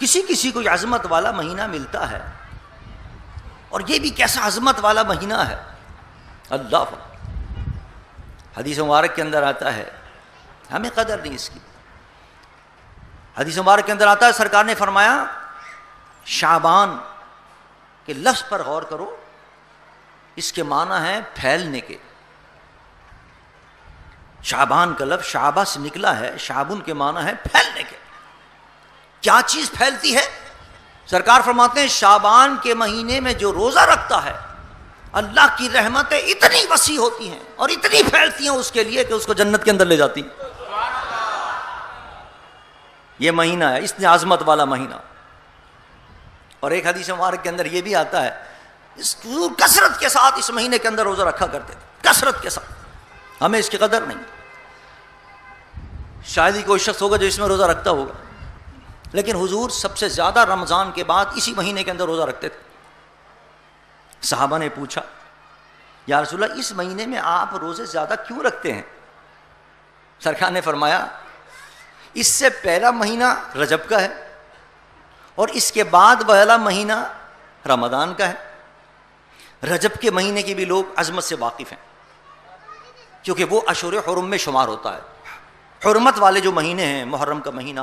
کسی کسی کو عظمت والا مہینہ ملتا ہے، اور یہ بھی کیسا عظمت والا مہینہ ہے، اللہ۔ حدیث مبارک کے اندر آتا ہے، ہمیں قدر نہیں اس کی، حدیث مبارک کے اندر آتا ہے سرکار نے فرمایا شعبان کے لفظ پر غور کرو، اس کے معنی ہے پھیلنے کے۔ شعبان کا لفظ شعبہ سے نکلا ہے، شعبن کے معنی ہے پھیلنے کے۔ کیا چیز پھیلتی ہے؟ سرکار فرماتے ہیں شعبان کے مہینے میں جو روزہ رکھتا ہے اللہ کی رحمتیں اتنی وسیع ہوتی ہیں اور اتنی پھیلتی ہیں اس کے لیے کہ اس کو جنت کے اندر لے جاتی ہیں۔ یہ مہینہ ہے، اس نے عظمت والا مہینہ۔ اور ایک حدیث مبارک کے اندر یہ بھی آتا ہے اس کثرت کے ساتھ اس مہینے کے اندر روزہ رکھا کرتے تھے، کثرت کے ساتھ۔ ہمیں اس کی قدر نہیں، شاید ہی کوئی شخص ہوگا جو اس میں روزہ رکھتا ہوگا، لیکن حضور سب سے زیادہ رمضان کے بعد اسی مہینے کے اندر روزہ رکھتے تھے۔ صحابہ نے پوچھا یا رسول اللہ اس مہینے میں آپ روزے زیادہ کیوں رکھتے ہیں؟ سرکار نے فرمایا اس سے پہلا مہینہ رجب کا ہے اور اس کے بعد والا مہینہ رمضان کا ہے۔ رجب کے مہینے کی بھی لوگ عظمت سے واقف ہیں کیونکہ وہ اشہر حرم میں شمار ہوتا ہے۔ حرمت والے جو مہینے ہیں، محرم کا مہینہ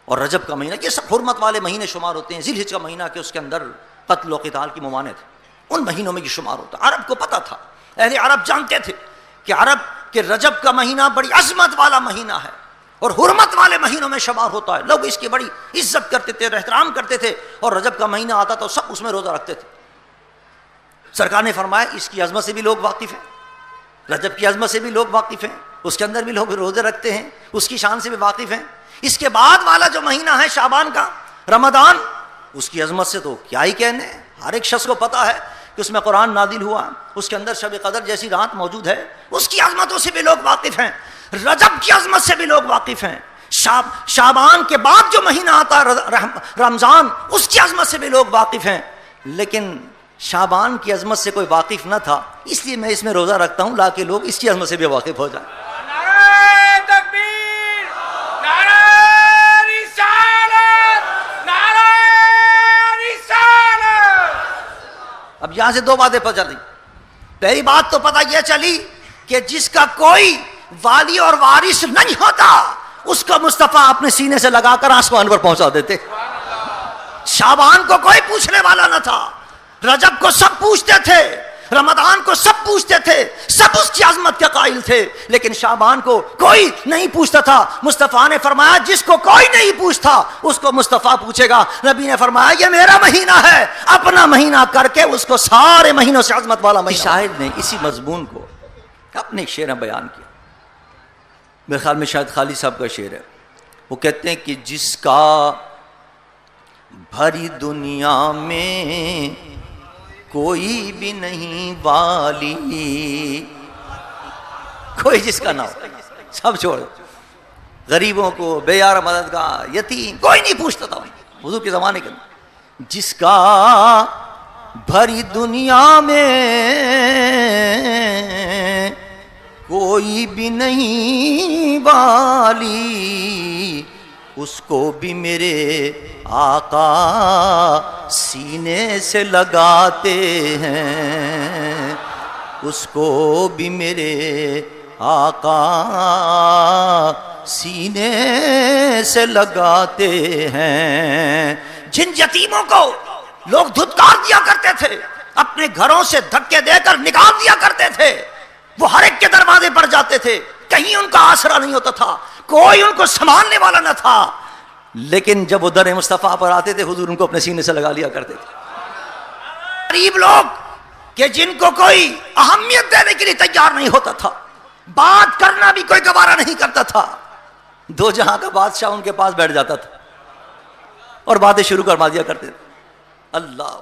اور رجب کا مہینہ، یہ سب حرمت والے مہینے شمار ہوتے ہیں۔ ذی الحجہ کا مہینہ کہ اس کے اندر قتل و قتال کی ممانعت ہے، ان مہینوں میں یہ شمار ہوتا ہے۔ عرب کو پتہ تھا، اہل عرب جانتے تھے کہ عرب کے رجب کا مہینہ بڑی عظمت والا مہینہ ہے اور حرمت والے مہینوں میں شمار ہوتا ہے، لوگ اس کی بڑی عزت کرتے تھے، احترام کرتے تھے، اور رجب کا مہینہ آتا تو سب اس میں روزہ رکھتے تھے۔ سرکار نے فرمایا اس کی عظمت سے بھی لوگ واقف ہیں، رجب کی عظمت سے بھی لوگ واقف ہیں، اس کے اندر بھی لوگ روزے رکھتے ہیں، اس کی شان سے بھی واقف ہیں۔ اس کے بعد والا جو مہینہ ہے شعبان کا، رمضان، اس کی عظمت سے تو کیا ہی کہنے، ہر ایک شخص کو پتا ہے کہ اس میں قرآن نازل ہوا، اس کے اندر شب قدر جیسی رات موجود ہے، اس کی عظمتوں سے بھی لوگ واقف ہیں۔ رجب کی عظمت سے بھی لوگ واقف ہیں، شعبان کے بعد جو مہینہ آتا ہے رمضان، اس کی عظمت سے بھی لوگ واقف ہیں، لیکن شعبان کی عظمت سے کوئی واقف نہ تھا، اس لیے میں اس میں روزہ رکھتا ہوں تاکہ لوگ اس کی عظمت سے بھی واقف ہو جائیں۔ نعرہ تکبیر، نعرہ رسالت، نعرہ رسالت۔ اب یہاں سے دو باتیں پتہ چلی۔ پہلی بات تو پتہ یہ چلی کہ جس کا کوئی والی اور وارث نہیں ہوتا اس کو مصطفیٰ اپنے سینے سے لگا کر آسمان پر پہنچا دیتے۔ شعبان کو کوئی پوچھنے والا نہ تھا، رجب کو سب پوچھتے تھے، رمضان کو سب پوچھتے تھے، سب اس کی عظمت کے قائل تھے، لیکن شعبان کو کوئی نہیں پوچھتا تھا۔ مصطفیٰ نے فرمایا جس کو کوئی نہیں پوچھتا اس کو مصطفیٰ پوچھے گا۔ نبی نے فرمایا یہ میرا مہینہ ہے، اپنا مہینہ کر کے اس کو سارے مہینوں سے عظمت والا مہینہ۔ شاعر نے اسی مضمون کو اپنے ایک شعر میں بیان کیا، میرے خیال میں شاید خالد صاحب کا شعر ہے۔ وہ کہتے ہیں کہ جس کا بھری دنیا میں کوئی بھی نہیں والی، کوئی جس کا نہ ہو، سب چھوڑ، غریبوں کو، بے یار مددگار، یتیم، کوئی نہیں پوچھتا تھا حضور کے زمانے کے اندر۔ جس کا بھری دنیا میں کوئی بھی نہیں والی، اس کو بھی میرے آقا سینے سے لگاتے ہیں، اس کو بھی میرے آقا سینے سے لگاتے ہیں۔ جن یتیموں کو لوگ دھتکار دیا کرتے تھے، اپنے گھروں سے دھکے دے کر نکال دیا کرتے تھے، وہ ہر ایک کے دروازے پر جاتے تھے، کہیں ان کا آسرا نہیں ہوتا تھا، کوئی ان کو سنبھالنے والا نہ تھا، لیکن جب وہ در مصطفیٰ پر آتے تھے حضور ان کو اپنے سینے سے لگا لیا کرتے تھے۔ غریب لوگ کہ جن کو کوئی اہمیت دینے کے لیے تیار نہیں ہوتا تھا، بات کرنا بھی کوئی گوارا نہیں کرتا تھا، دو جہاں کا بادشاہ ان کے پاس بیٹھ جاتا تھا اور باتیں شروع کروا دیا کرتے تھے۔ اللہ